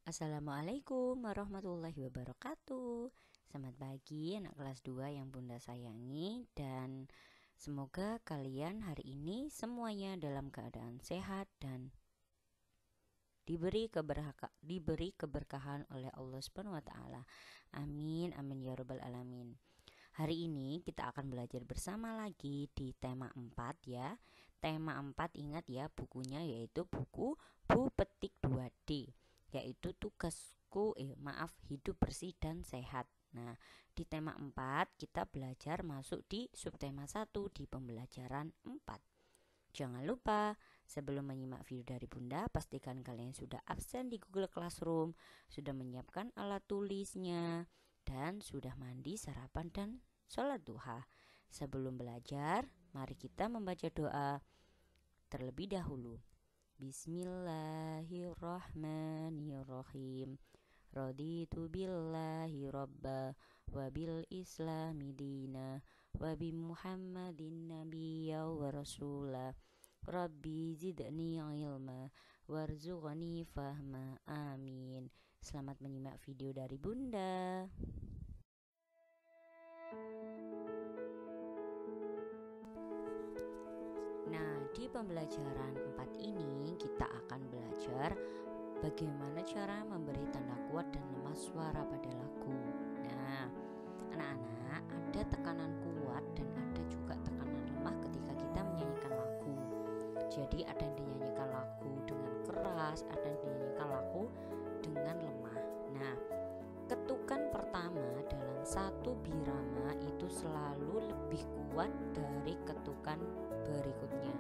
Assalamualaikum warahmatullahi wabarakatuh. Selamat pagi anak kelas 2 yang Bunda sayangi, dan semoga kalian hari ini semuanya dalam keadaan sehat dan diberi keberkahan oleh Allah Subhanahu wa taala. Amin amin ya rabbal alamin. Hari ini kita akan belajar bersama lagi di tema 4 ya. Tema 4 ingat ya bukunya, yaitu buku Bu Petik 2D, yaitu hidup bersih dan sehat. Nah, di tema 4 kita belajar masuk di subtema 1 di pembelajaran 4. Jangan lupa, sebelum menyimak video dari Bunda, pastikan kalian sudah absen di Google Classroom, sudah menyiapkan alat tulisnya, dan sudah mandi, sarapan, dan sholat duha. Sebelum belajar, mari kita membaca doa terlebih dahulu. Bismillahirrahmanirrahim. Raditu billahi rabba wa bil islami dina wa bi muhammadin nabiyya wa rasula. Rabbi zidni ilma warzuqni fahma. Amin. Selamat menyimak video dari Bunda. Nah, di pembelajaran 4 ini kita akan belajar bagaimana cara memberi tanda kuat dan lemah suara pada lagu. Nah, anak-anak, ada tekanan kuat dan ada juga tekanan lemah ketika kita menyanyikan lagu. Jadi ada yang dinyanyikan lagu dengan keras, ada yang dinyanyikan lagu dengan lemah. Nah, ketukan pertama dalam satu birama itu selalu lebih kuat dari ketukan berikutnya.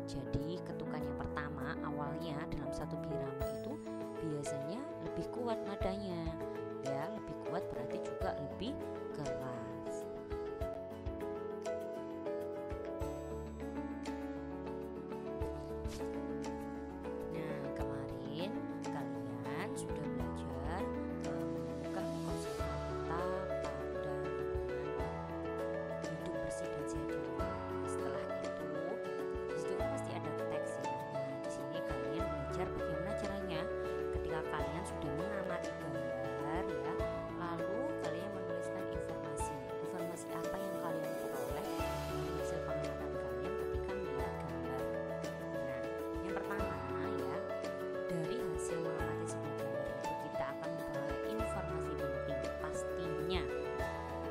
Jadi ketukan yang pertama awalnya dalam satu birama itu biasanya lebih kuat nadanya, ya, lebih kuat berarti juga lebih keras. Nah, kemarin kalian sudah belajar menemukan kosakata pada hidup bersih dan sehat. Setelah itu, di situ pasti ada teks ya. Nah, di sini kalian belajar bagaimana caranya ketika kalian sudah mengamati gambar ya, lalu kalian menuliskan informasi apa yang kalian peroleh dari hasil pengamatan kalian ketika melihat gambar. Nah, yang pertama ya, dari hasil mengamati sebuah gambar itu kita akan memperoleh informasi penting pastinya.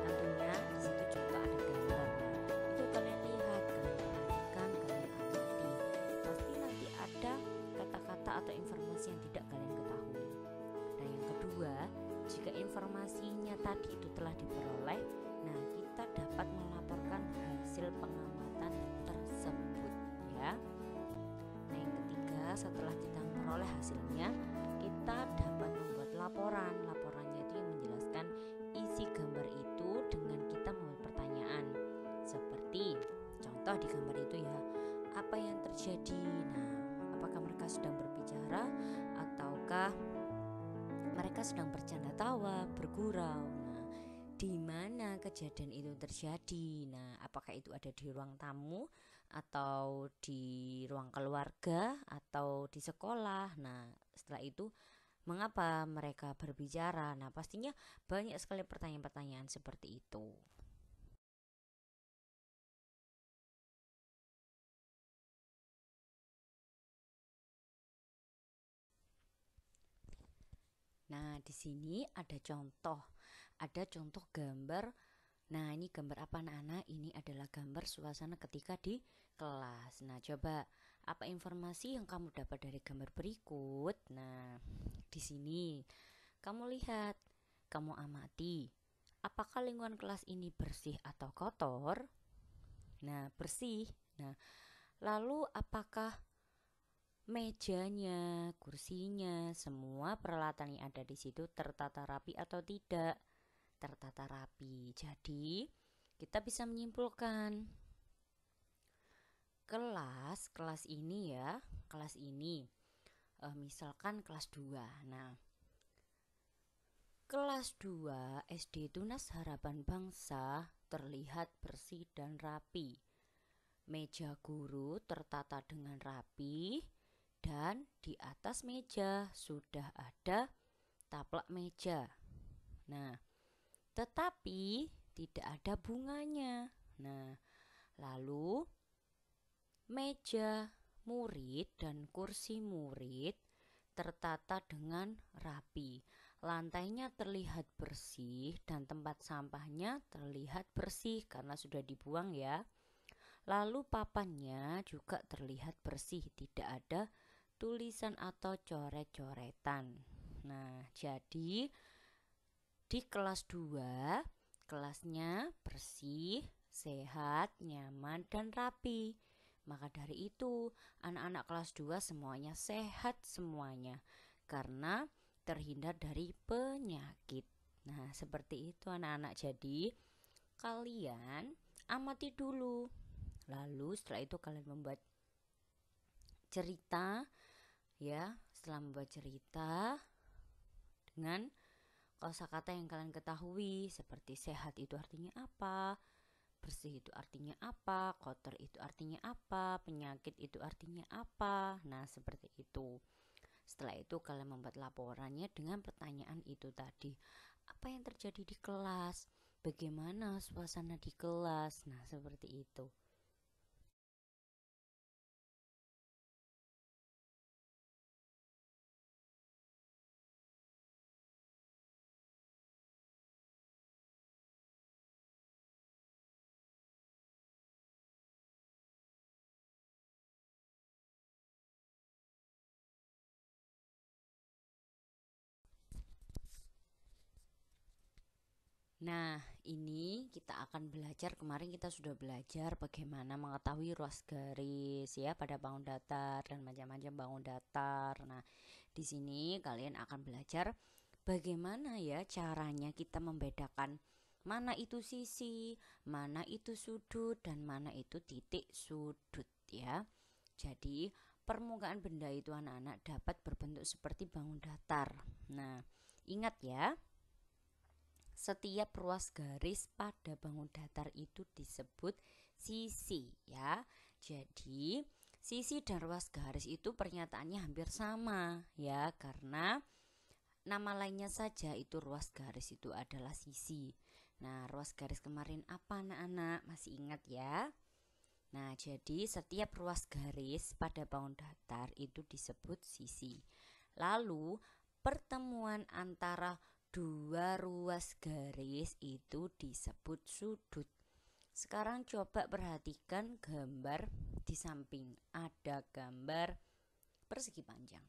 Tentunya di situ juga ada gambar. Nah, itu kalian lihat, kalian perhatikan, kalian amati. Pasti nanti ada kata-kata atau informasi yang tidak kalian ketahui. Dan yang kedua, jika informasinya tadi itu telah diperoleh, nah kita dapat melaporkan hasil pengamatan tersebut ya. Nah, yang ketiga, setelah kita memperoleh hasilnya, kita dapat membuat laporan. Laporannya itu yang menjelaskan isi gambar itu dengan kita membuat pertanyaan. Seperti contoh di gambar itu ya, apa yang terjadi? Nah, apakah mereka sedang berbicara ataukah mereka sedang bercanda tawa, bergurau? Nah, di mana kejadian itu terjadi? Nah, apakah itu ada di ruang tamu atau di ruang keluarga atau di sekolah? Nah, setelah itu mengapa mereka berbicara? Nah, pastinya banyak sekali pertanyaan-pertanyaan seperti itu. Nah, di sini ada contoh gambar. Nah, ini gambar apa anak-anak? Ini adalah gambar suasana ketika di kelas. Nah, coba apa informasi yang kamu dapat dari gambar berikut? Nah, di sini kamu lihat, kamu amati, apakah lingkungan kelas ini bersih atau kotor? Nah, bersih. Nah, lalu apakah mejanya, kursinya, semua peralatan yang ada di situ tertata rapi atau tidak? Tertata rapi. Jadi, kita bisa menyimpulkan kelas ini ya, kelas ini misalkan kelas 2. Nah, kelas 2 SD Tunas Harapan Bangsa terlihat bersih dan rapi. Meja guru tertata dengan rapi, dan di atas meja sudah ada taplak meja. Nah, tetapi tidak ada bunganya. Nah, lalu meja murid dan kursi murid tertata dengan rapi. Lantainya terlihat bersih dan tempat sampahnya terlihat bersih karena sudah dibuang ya. Lalu papannya juga terlihat bersih, tidak ada tulisan atau coret-coretan. Nah, jadi di kelas 2, kelasnya bersih, sehat, nyaman, dan rapi. Maka dari itu, anak-anak kelas 2 semuanya sehat semuanya karena terhindar dari penyakit. Nah, seperti itu anak-anak. Jadi, kalian amati dulu. Lalu setelah itu kalian membuat cerita ya. Setelah membuat cerita dengan kosakata yang kalian ketahui, seperti sehat itu artinya apa, bersih itu artinya apa, kotor itu artinya apa, penyakit itu artinya apa. Nah, seperti itu. Setelah itu kalian membuat laporannya dengan pertanyaan itu tadi. Apa yang terjadi di kelas? Bagaimana suasana di kelas? Nah, seperti itu. Nah, ini kita akan belajar. Kemarin kita sudah belajar bagaimana mengetahui ruas garis ya pada bangun datar dan macam-macam bangun datar. Nah, di sini kalian akan belajar bagaimana ya caranya kita membedakan mana itu sisi, mana itu sudut, dan mana itu titik sudut ya. Jadi, permukaan benda itu anak-anak dapat berbentuk seperti bangun datar. Nah, ingat ya. Setiap ruas garis pada bangun datar itu disebut sisi ya. Jadi sisi dan ruas garis itu pernyataannya hampir sama ya, karena nama lainnya saja itu ruas garis itu adalah sisi. Nah, ruas garis kemarin apa anak-anak? Masih ingat ya? Nah, jadi setiap ruas garis pada bangun datar itu disebut sisi. Lalu pertemuan antara dua ruas garis itu disebut sudut. Sekarang coba perhatikan gambar di samping. Ada gambar persegi panjang.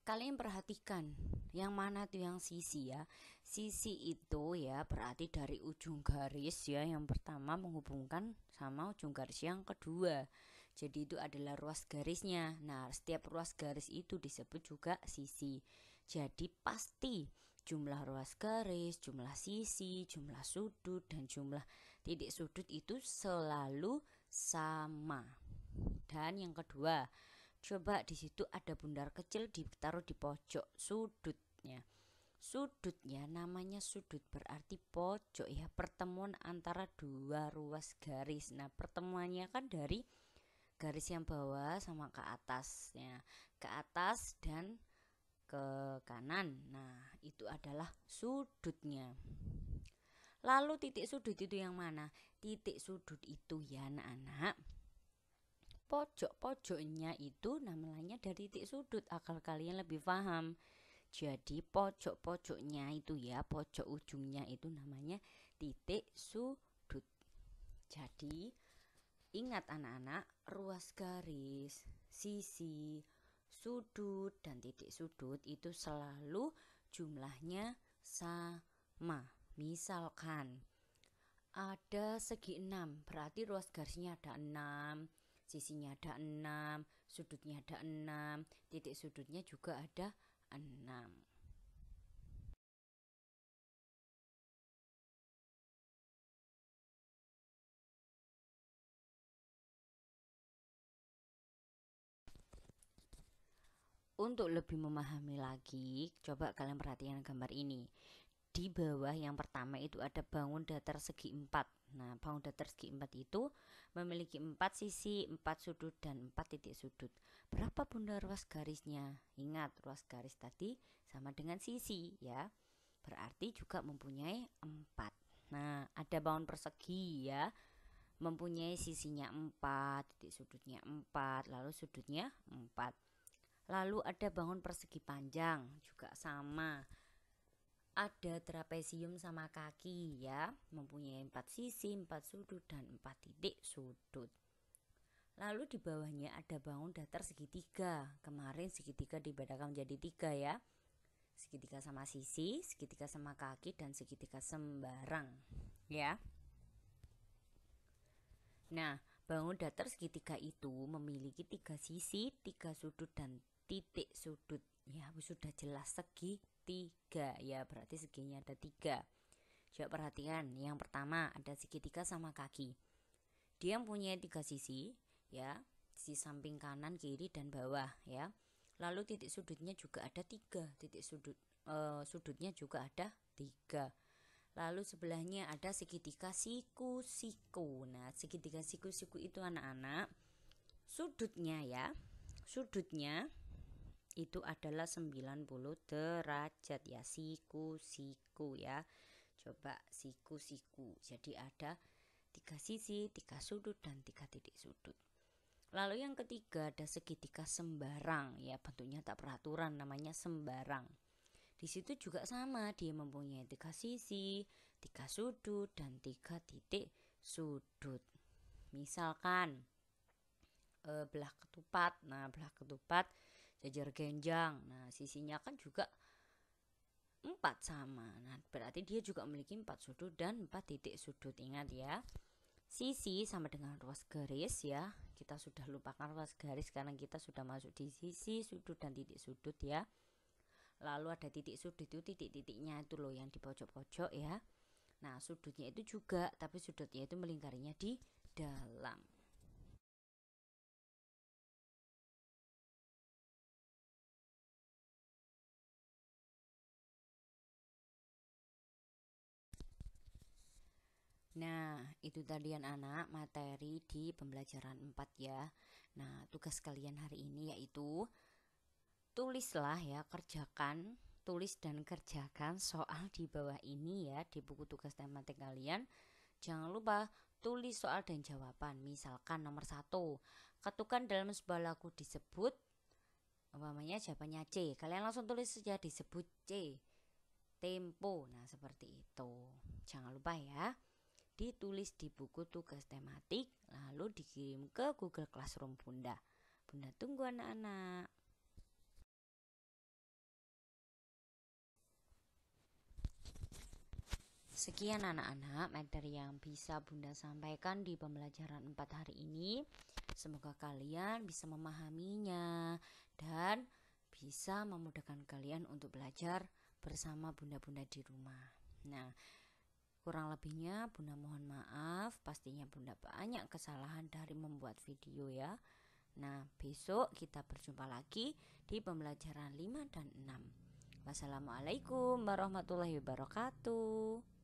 Kalian perhatikan yang mana tuh yang sisi ya. Sisi itu ya berarti dari ujung garis ya yang pertama menghubungkan sama ujung garis yang kedua. Jadi itu adalah ruas garisnya. Nah, setiap ruas garis itu disebut juga sisi. Jadi pasti jumlah ruas garis, jumlah sisi, jumlah sudut, dan jumlah titik sudut itu selalu sama. Dan yang kedua, coba di situ ada bundar kecil ditaruh di pojok sudutnya. Sudutnya namanya sudut berarti pojok ya, pertemuan antara dua ruas garis. Nah, pertemuannya kan dari garis yang bawah sama ke atasnya, ke atas dan ke kanan. Nah, itu adalah sudutnya. Lalu titik sudut itu yang mana? Titik sudut itu ya anak-anak, pojok-pojoknya itu namanya dari titik sudut agar kalian lebih paham. Jadi pojok-pojoknya itu ya, pojok ujungnya itu namanya titik sudut. Jadi ingat anak-anak, ruas garis, sisi, sudut, dan titik sudut itu selalu jumlahnya sama. Misalkan ada segi 6, berarti ruas garisnya ada 6, sisinya ada 6, sudutnya ada 6, titik sudutnya juga ada 6. Untuk lebih memahami lagi, coba kalian perhatikan gambar ini. Di bawah yang pertama itu ada bangun datar segi 4. Nah, bangun datar segi 4 itu memiliki 4 sisi, 4 sudut, dan 4 titik sudut. Berapa bunda ruas garisnya? Ingat, ruas garis tadi sama dengan sisi ya. Berarti juga mempunyai 4. Nah, ada bangun persegi ya. Mempunyai sisinya 4, titik sudutnya 4, lalu sudutnya 4. Lalu ada bangun persegi panjang juga sama. Ada trapesium sama kaki ya, mempunyai 4 sisi, 4 sudut dan 4 titik sudut. Lalu di bawahnya ada bangun datar segitiga. Kemarin segitiga dibedakan menjadi 3 ya. Segitiga sama sisi, segitiga sama kaki, dan segitiga sembarang ya. Nah, bangun datar segitiga itu memiliki 3 sisi, 3 sudut dan titik sudut. Ya, sudah jelas segitiga ya, berarti seginya ada 3. Coba perhatikan, yang pertama ada segitiga sama kaki. Dia mempunyai 3 sisi ya, sisi samping kanan, kiri dan bawah ya. Lalu titik sudutnya juga ada 3, titik sudutnya juga ada 3. Lalu sebelahnya ada segitiga siku-siku. Nah, segitiga siku-siku itu anak-anak, sudutnya ya, sudutnya itu adalah 90 derajat ya, siku-siku ya. Coba siku-siku. Jadi ada 3 sisi, 3 sudut dan 3 titik sudut. Lalu yang ketiga ada segitiga sembarang ya, bentuknya tak peraturan, namanya sembarang. Di situ juga sama, dia mempunyai 3 sisi, 3 sudut dan 3 titik sudut. Misalkan belah ketupat. Nah, belah ketupat jajar genjang. Nah, sisinya kan juga 4 sama. Nah, berarti dia juga memiliki 4 sudut dan 4 titik sudut. Ingat ya. Sisi sama dengan ruas garis ya. Kita sudah lupakan ruas garis karena kita sudah masuk di sisi, sudut dan titik sudut ya. Lalu ada titik sudut itu titik-titiknya itu loh yang di pojok-pojok ya. Nah, sudutnya itu juga, tapi sudutnya itu melingkarinya di dalam. Nah, itu tadi anak materi di pembelajaran 4 ya. Nah, tugas kalian hari ini yaitu tulislah ya, tulis dan kerjakan soal di bawah ini ya, di buku tugas tematik kalian. Jangan lupa tulis soal dan jawaban. Misalkan nomor 1, ketukan dalam sebuah lagu disebut, umpamanya jawabannya C. Kalian langsung tulis saja disebut C. Tempo. Nah, seperti itu. Jangan lupa ya, ditulis di buku tugas tematik lalu dikirim ke Google Classroom Bunda. Bunda tunggu anak-anak. Sekian anak-anak materi yang bisa Bunda sampaikan di pembelajaran 4 hari ini. Semoga kalian bisa memahaminya dan bisa memudahkan kalian untuk belajar bersama bunda-bunda di rumah. Nah, kurang lebihnya Bunda mohon maaf, pastinya Bunda banyak kesalahan dari membuat video ya. Nah, besok kita berjumpa lagi di pembelajaran 5 dan 6. Wassalamualaikum warahmatullahi wabarakatuh.